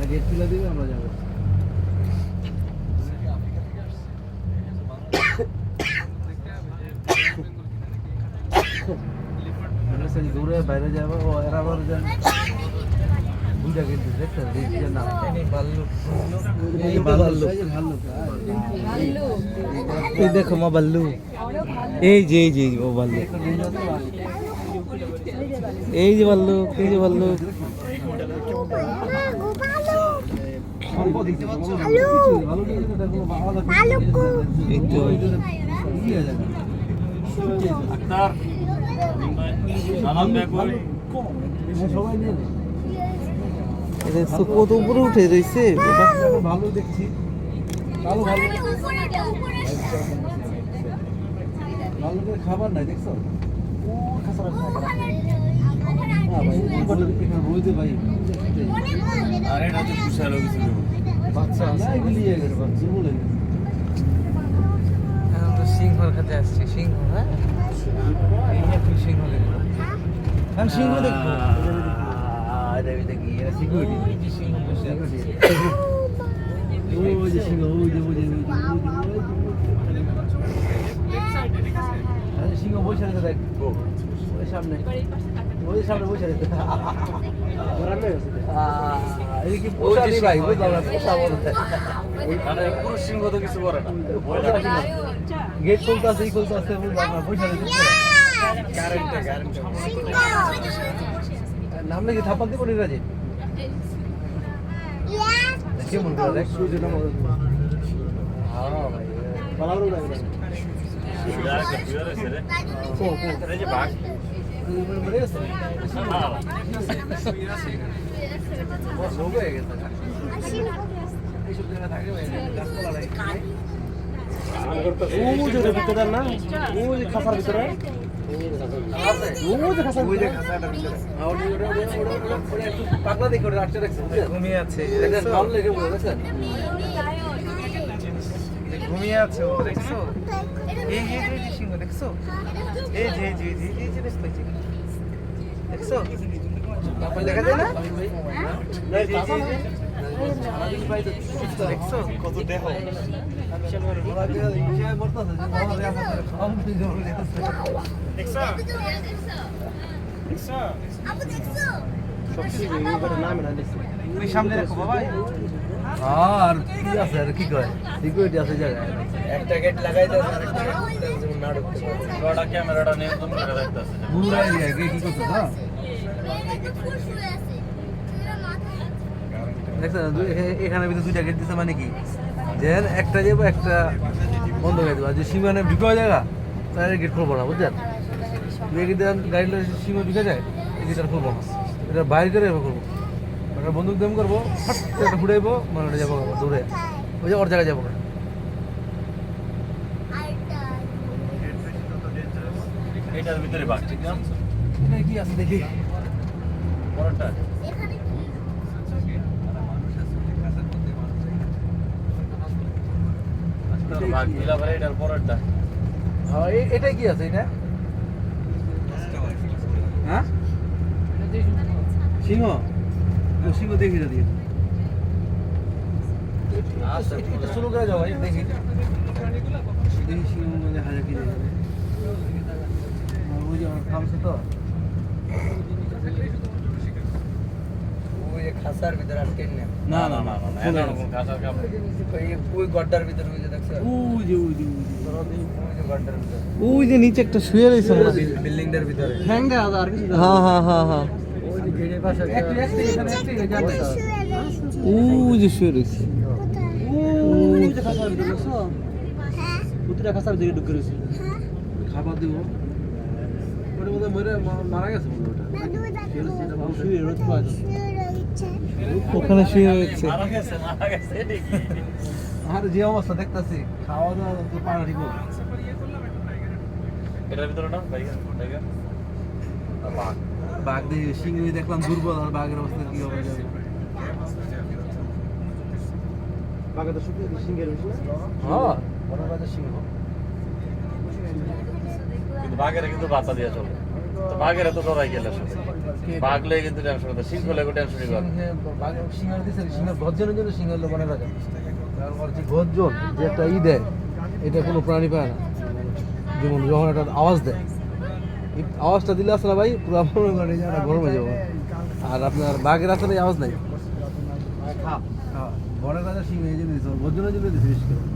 Gate খুলে দিবে আমরা যাবো। দূরে বাইরে যাবো ও এরা আবার যান দুইটা গেট দেখতে দেখছেন না এই দেখো মা বাল্লু, এই যে ও বাল্লু, এই যে বাল্লু, এই যে বাল্লু। কত উপরে উঠে রয়েছে, ভালো দেখছি। ভালো ভালো ভালো করে খাবার নাই দেখছো? রয়েছে ভাই বাচ্চা সিংহর কাছে আসছে। সিংহ, হ্যাঁ সিংহ দেখবো, আমি সিংহ দেখবো। সিংহ বসে আছে। সিংহ বসে আছে দেখ সামনে, ওই সামনে বসে আছে। সিংহ তো কিছু করে না, গেট খুলতে আছে খুলতে আছে বসে নাম নাকি থাপ্পা দিব নিরাজে কেমন করে দেখ সূর্যটা মনে হ্যাঁ ভাই ভালো লাগে ভিতরে না ওই খাসার ভিতরে পাগলা দেখে আটটা রাখছে ঘুমিয়ে আছে, ঘুমিয়ে আছে ও, দেখছো? এই যে সিংহ দেখছো? এই যে দেখছো? দেখা যায় না? দেখছো কত দেহ? সামনে রাখো বাবা। আর কি আছে আর কি কয় সিকিউরিটি আছে জায়গায় একটা গেট লাগাই দাও, আরেকটা গেট না ঢুকতে পারে। বড় ক্যামেরাটা নিয়ন্ত্রণ করে রাখতেছে পুরো এরিয়া গেট কি করতে না দেখছেন? এখানে ভিতরে দুইটা গেট দিছে মানে কি যে একটা যাবো একটা বন্ধ করে দেবো, আর যে সীমানে ঢুকা জায়গা তাহলে গেট খুলবো না বুঝছেন? গাড়ি সীমা ঢুকে যায় এই গেট আর খুলবো না, এটা বাইরে করে এবার করবো, একটা বন্দুক দাম করবো একটা ফুটাইবো মানে যাবো দূরে ওই যে ওর জায়গায় যাবো। এটার ভিতরে বাঘ ঠিক না? এটা কি আছে দেখি পরটা বাঘ দিলা পরে এটার পরটা হ্যাঁ এটাই কি আছে এটা? হ্যাঁ সিংহ সিংহ দেখি না দিয়ে শুরু করে যাও ভাই দেখি দেখি সিংহ মানে হাজার কি ওই যে আমার খামছে তো ওই খাসার ভিতরে আটকে না না খাসার কাম ওই গড্ডার ভিতরে ওই যে দেখছো? ওই যে গড্ডার ভিতরে ওই যে নিচে একটা শুয়ে রয়েছে বিল্ডিংটার ভিতরে। হ্যাঁ হ্যাঁ ওই যে গেটের পাশে ওই যে শুয়ে রয়েছে খাবার দিব ওটা বোধহয় মরে মারা গেছে ওখানে শুয়ে রয়েছে। মারা গেছে আর যে অবস্থা দেখতেছি খাওয়া দাওয়া তো পারা ঠিক এটার ভিতরে না ভাই বাঘ বাঘ দেখি সিংহ দেখলাম দুর্বল, আর বাঘের অবস্থা কি হবে যাবে? বাঘে তো সিংহের হ্যাঁ বড় বাজার সিংহ কিন্তু বাঘের কিন্তু বাচ্চা দিয়ে চলে, তো বাঘের তো ডরাই গেলে বাঘ লয়ে কিন্তু টেনশন করতে সিংহ লয়ে টেনশনই কর সিংহের দিছে সিংহের গর্জনের জন্য সিংহের লোক অনেক রাজা কারণ ওর যে গর্জন যে একটা দেয় এটা কোনো প্রাণী পায় না যেমন যখন একটা আওয়াজ দেয় এই আওয়াজটা দিলে আসলে ভাই পুরো মনে করেন যে একটা গরম হয়ে যাবো আর আপনার বাঘের আসলে এই আওয়াজ নাই বনের রাজা সিংহ এই জন্য দিচ্ছে গর্জনের জন্য দিচ্ছে বেশি করে